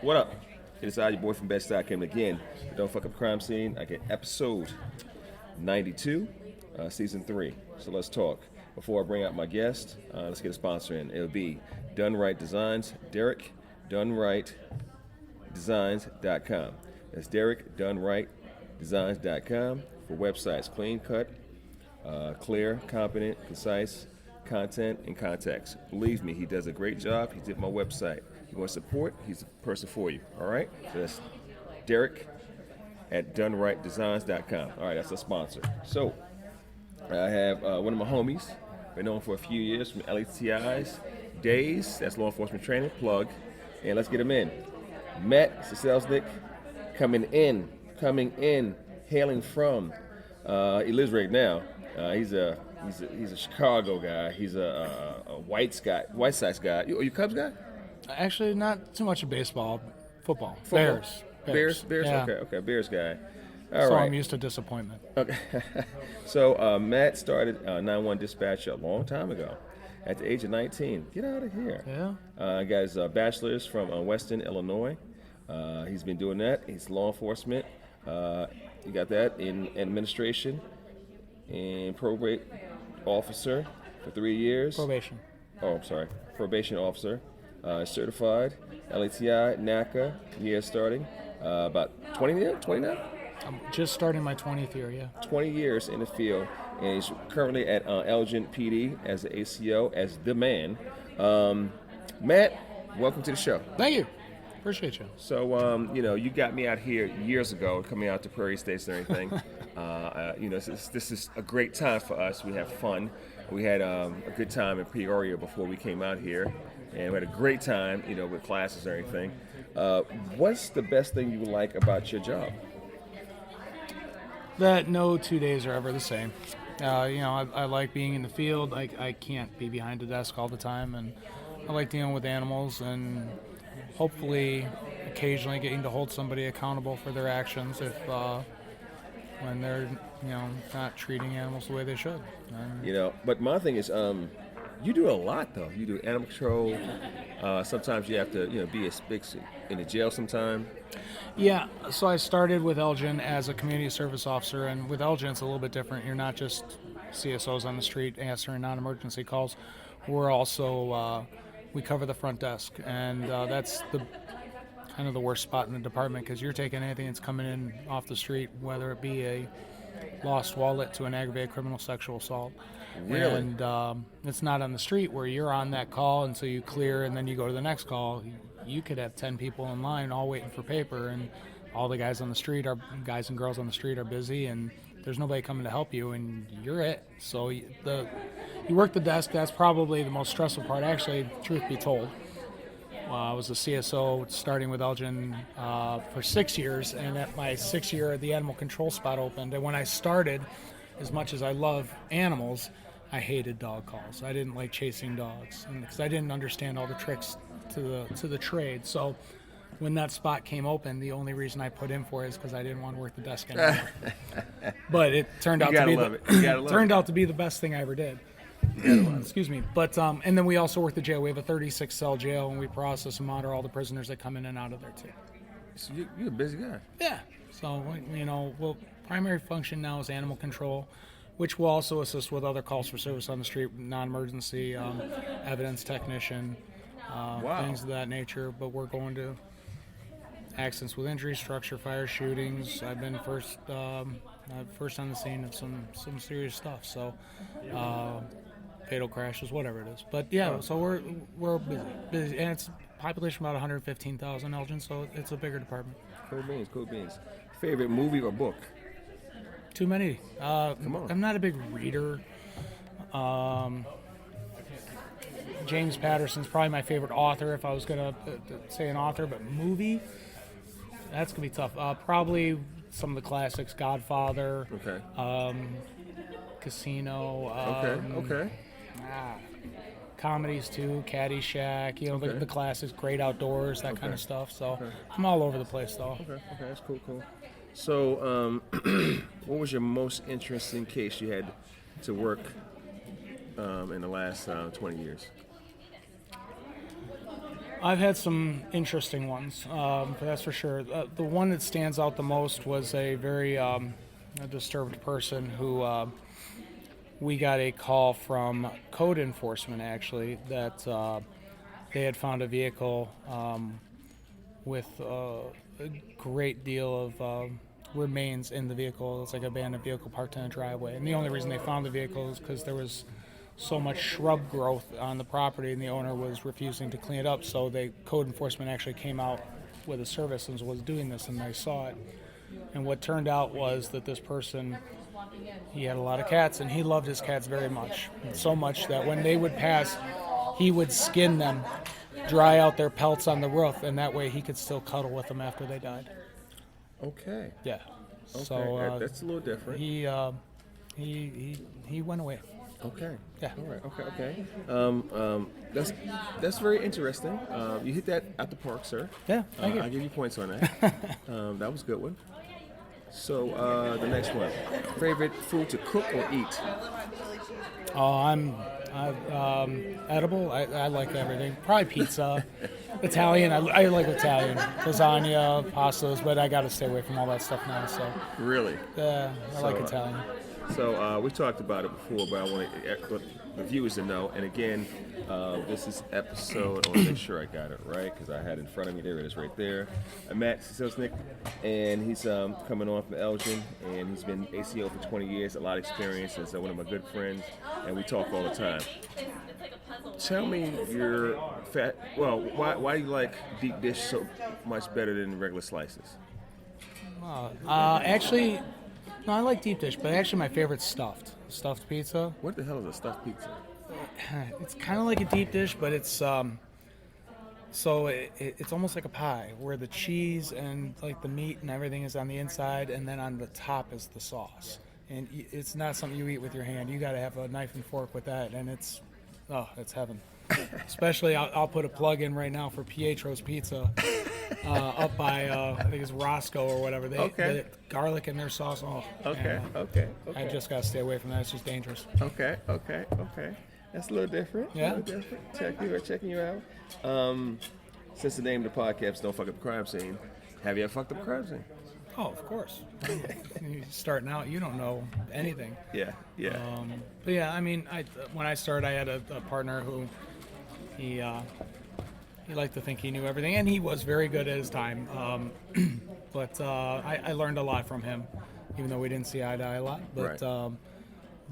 What up? It is I, your boy from Bed-Stuy, coming again. Don't fuck up crime scene. I get episode 92, season 3. So let's talk. Before I bring out my guest, let's get a sponsor in. It'll be Done Right Designs, Derek, DoneRightDesigns.com. That's Derek, DoneRightDesigns.com for websites, clean cut, clear, competent, concise content and context. Believe me, he does a great job. He did my website. You want support? He's the person for you. All right? So that's Derek at DoneRightDesigns.com. All right, that's a sponsor. So I have one of my homies, been known for a few years from LATI's days. That's law enforcement training, plug. And let's get him in. Matt Ciesielczyk coming in, hailing from, he lives right now. He's a Chicago guy. He's a White Sox guy. You Cubs guy? Actually, not too much of baseball, football. Bears. Bears? Yeah. Okay, Bears guy. All right. I'm used to disappointment. Okay. So Matt started 911 dispatch a long time ago. At the age of 19. Get out of here. Yeah. Got his bachelor's from Western, Illinois. He's been doing that. He's law enforcement. He got that in administration and probate officer for 3 years. Probation. Oh, I'm sorry. Probation officer. Certified. LATI, NACA. Year starting. About 20 now? 20 now? I'm just starting my 20th year, yeah. 20 years in the field. And he's currently at Elgin PD as the ACO, as the man. Matt, welcome to the show. Thank you. Appreciate you. So, you got me out here years ago, coming out to Prairie States and everything. This is a great time for us. We have fun. We had a good time in Peoria before we came out here, and we had a great time, with classes and everything. What's the best thing you like about your job? That no 2 days are ever the same. I like being in the field. I can't be behind a desk all the time, and I like dealing with animals and hopefully occasionally getting to hold somebody accountable for their actions when they're not treating animals the way they should. But my thing is, you do a lot though. You do animal control. Sometimes you have to be in the jail sometime. Yeah, so I started with Elgin as a community service officer, and with Elgin it's a little bit different. You're not just CSOs on the street answering non-emergency calls. We're also, we cover the front desk, and that's kind of the worst spot in the department, because you're taking anything that's coming in off the street, whether it be a lost wallet to an aggravated criminal sexual assault. Really? And it's not on the street where you're on that call until you clear, and then you go to the next call. You could have 10 people in line all waiting for paper, and all the guys and girls on the street are busy, and there's nobody coming to help you, and you're it. So you work the desk. That's probably the most stressful part. Actually, truth be told, I was a CSO starting with Elgin for 6 years, and at my 6th year, the animal control spot opened. And when I started, as much as I love animals, I hated dog calls. I didn't like chasing dogs, because I didn't understand all the tricks to the trade. So when that spot came open, the only reason I put in for it is because I didn't want to work the desk anymore. But it turned out to be the best thing I ever did. Excuse me. But and then we also work the jail. We have a 36 cell jail, and we process and monitor all the prisoners that come in and out of there too. So you're a busy guy. Yeah. So primary function now is animal control, which will also assist with other calls for service on the street, non-emergency, evidence technician, things of that nature. But we're going to accidents with injury, structure, fire, shootings. I've been first on the scene of some serious stuff. So fatal crashes, whatever it is. But yeah, so we're busy, and it's population about 115,000 Elgin, so it's a bigger department. Cool beans. Favorite movie or book? Too many. Come on. I'm not a big reader. James Patterson's probably my favorite author, if I was going to say an author, but movie, that's going to be tough. Probably some of the classics, Godfather, Okay. Casino. Okay. Comedies too, Caddyshack, the classics, Great Outdoors, that kind of stuff. So I'm all over the place though. Okay, that's cool. So, what was your most interesting case you had to work in the last 20 years? I've had some interesting ones, but that's for sure. The one that stands out the most was a very a disturbed person who we got a call from code enforcement, actually, that they had found a vehicle with a great deal of remains in the vehicle. It's like an abandoned vehicle parked in a driveway. And the only reason they found the vehicle is because there was so much shrub growth on the property and the owner was refusing to clean it up. So code enforcement actually came out with a service and was doing this, and they saw it. And what turned out was that this person, he had a lot of cats, and he loved his cats very much. And so much that when they would pass, he would skin them, dry out their pelts on the roof, and that way he could still cuddle with them after they died. Okay. Yeah. Okay. So That's a little different. he went away. Okay. Yeah. All right. Okay. That's very interesting. You hit that at the park, sir. Yeah. Thank you. I'll give you points on that. That was a good one. So the next one, favorite food to cook or eat? Oh, I'm edible. I like everything. Probably pizza, Italian. I like Italian, lasagna, pastas, but I got to stay away from all that stuff now. So Really? yeah, I like Italian. So we talked about it before, but I want the viewers to know. And again, this is episode. I want to make sure I got it right because I had it in front of me. There it is, right there. I'm Matt Ciesielczyk, and he's coming on from Elgin, and he's been ACO for 20 years, a lot of experience. And so one of my good friends, and we talk all the time. Tell me your why do you like deep dish so much better than regular slices? Actually, no, I like deep dish, but actually my favorite's stuffed pizza. What the hell is a stuffed pizza? It's kind of like a deep dish, but it's it's almost like a pie where the cheese and like the meat and everything is on the inside, and then on the top is the sauce. And it's not something you eat with your hand. You got to have a knife and fork with that, and it's heaven. Especially, I'll put a plug in right now for Pietro's Pizza up by I think it's Roscoe or whatever. They garlic in their sauce. Oh, Okay. I just got to stay away from that. It's just dangerous. Okay. That's a little different. Yeah. A little different. Checking you out. Since the name of the podcast, Don't Fuck Up the Crime Scene, have you ever fucked up a crime scene? Oh, of course. You're starting out, you don't know anything. Yeah. But yeah, I mean, when I started, I had a partner who he liked to think he knew everything, and he was very good at his time. But I learned a lot from him, even though we didn't see eye to eye a lot. But Right.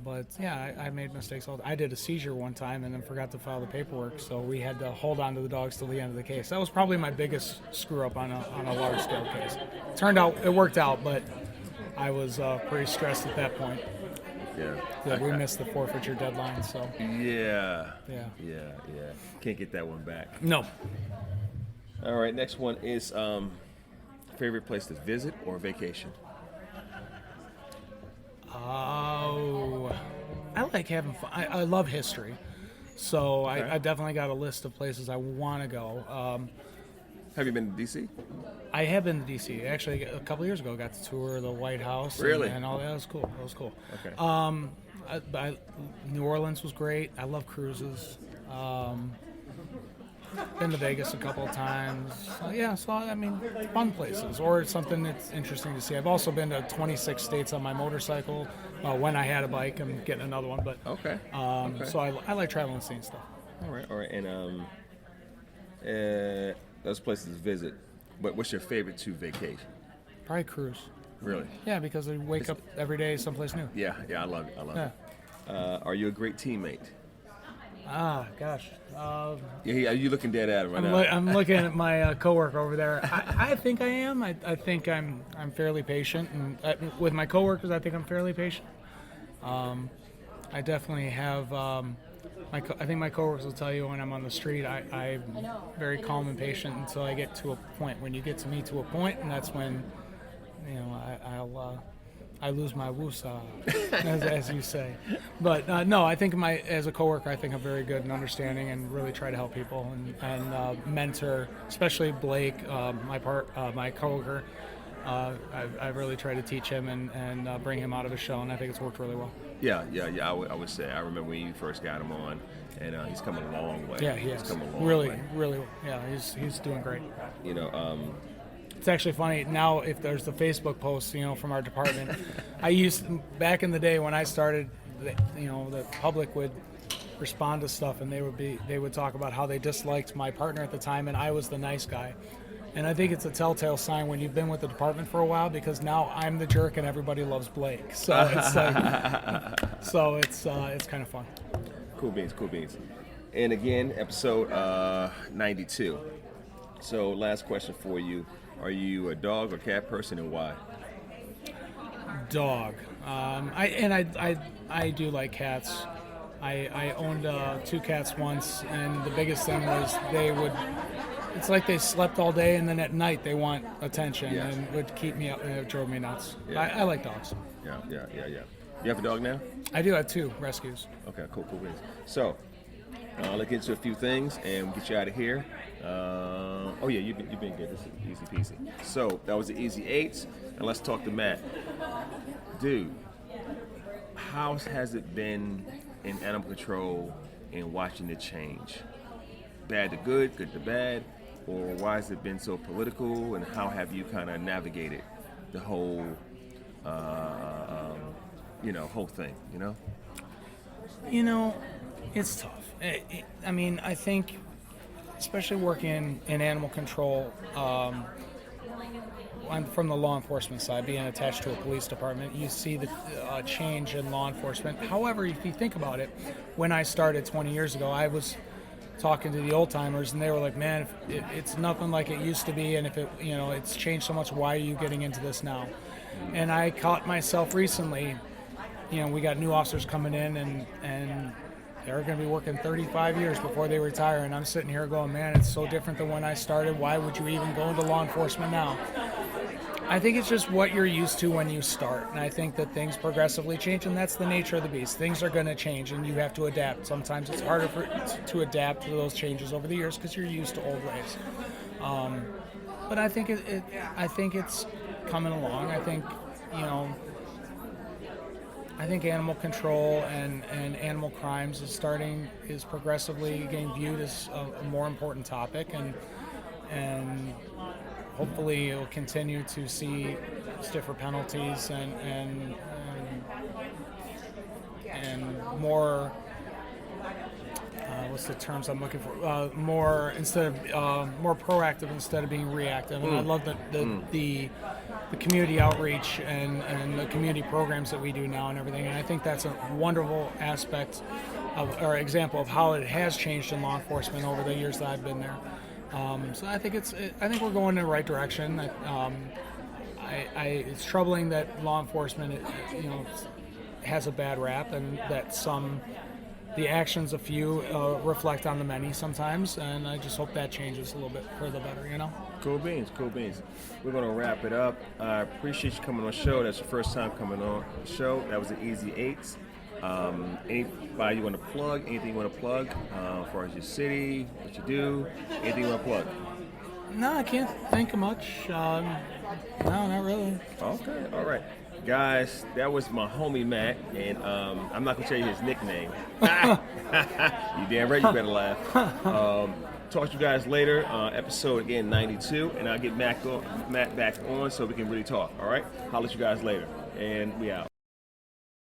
But yeah, I made mistakes all the time. I did a seizure one time and then forgot to file the paperwork, so we had to hold on to the dogs till the end of the case. That was probably my biggest screw up on a large scale case. It worked out, but I was pretty stressed at that point. Yeah. We missed the forfeiture deadline, so. Yeah. Yeah. Can't get that one back. No. All right. Next one is favorite place to visit or vacation. Oh, I like having fun. I love history, so Okay. I definitely got a list of places I want to go. Have you been to DC? I have been to D.C. Actually, a couple years ago, got to tour the White House. Really? And all that. It was cool. Okay. New Orleans was great. I love cruises. Been to Vegas a couple of times. I mean, fun places or something that's interesting to see. I've also been to 26 states on my motorcycle. When I had a bike, I'm getting another one. But Okay. So I like traveling and seeing stuff. All right. And those places to visit. But what's your favorite to vacation? Probably cruise. Really? Yeah, because I wake up every day someplace new. Yeah. I love it. Yeah. Are you a great teammate? Gosh. Yeah. Are you looking dead at him right now? I'm looking at my coworker over there. I think I am. I think I'm fairly patient, and with my coworkers, I think I'm fairly patient. I definitely have. I think my coworkers will tell you when I'm on the street, I'm very calm and patient until I get to a point. When you get to me to a point, and that's when, I lose my woosah, as you say. But no, I think as a coworker, I think I'm very good and understanding, and really try to help people and mentor, especially Blake, my coworker. I really try to teach him and bring him out of his shell, and I think it's worked really well. Yeah. I would say. I remember when you first got him on, and he's coming a long way. Yeah, he He's is. come a long Really, way. really. Yeah, he's doing great. You know, It's actually funny now if there's the Facebook posts, from our department. Back in the day when I started, the public would respond to stuff, and they would talk about how they disliked my partner at the time, and I was the nice guy. And I think it's a telltale sign when you've been with the department for a while, because now I'm the jerk and everybody loves Blake. So it's it's kind of fun. Cool beans. And again, episode 92. So last question for you: are you a dog or cat person, and why? Dog. I do like cats. I owned 2 cats once, and the biggest thing was it's like they slept all day, and then at night they want attention, Yes. and would keep me up, and it drove me nuts. Yeah. I like dogs. Yeah. You have a dog now? I do have 2 rescues. Okay, cool beans. So, let's get into a few things and we'll get you out of here. You've been good. This is easy peasy. So, that was the easy 8, and let's talk to Matt. Dude, how has it been in animal control and watching it change? Bad to good, good to bad? Or why has it been so political, and how have you kind of navigated the whole, whole thing, It's tough. I think, especially working in animal control, I'm from the law enforcement side, being attached to a police department, you see the change in law enforcement. However, if you think about it, when I started 20 years ago, I was talking to the old timers, and they were like, "Man, it's nothing like it used to be, and if it's changed so much, why are you getting into this now?" And I caught myself recently. We got new officers coming in, and they're going to be working 35 years before they retire, and I'm sitting here going, "Man, it's so different than when I started. Why would you even go into law enforcement now?" I think it's just what you're used to when you start, and I think that things progressively change, and that's the nature of the beast. Things are going to change, and you have to adapt. Sometimes it's harder to adapt to those changes over the years because you're used to old ways. But I think I think it's coming along. I think animal control and animal crimes is progressively getting viewed as a more important topic, and hopefully it'll continue to see stiffer penalties and more. What's the terms I'm looking for? More proactive instead of being reactive. And I love the community outreach and the community programs that we do now and everything. And I think that's a wonderful aspect or example of how it has changed in law enforcement over the years that I've been there. So I think we're going in the right direction. It's troubling that law enforcement, has a bad rap, and that the actions of few reflect on the many sometimes, and I just hope that changes a little bit for the better, Cool beans. We're going to wrap it up. I appreciate you coming on the show. That's your first time coming on the show. That was the Easy 8. Anybody you want to plug? Anything you want to plug as far as your city, what you do? Anything you want to plug? No, I can't think of much. No, not really. Okay, all right. Guys, that was my homie Matt, and I'm not going to tell you his nickname. You damn right you better laugh. Talk to you guys later, episode again 92, and I'll get Matt back on so we can really talk, all right? Holler at you guys later, and we out.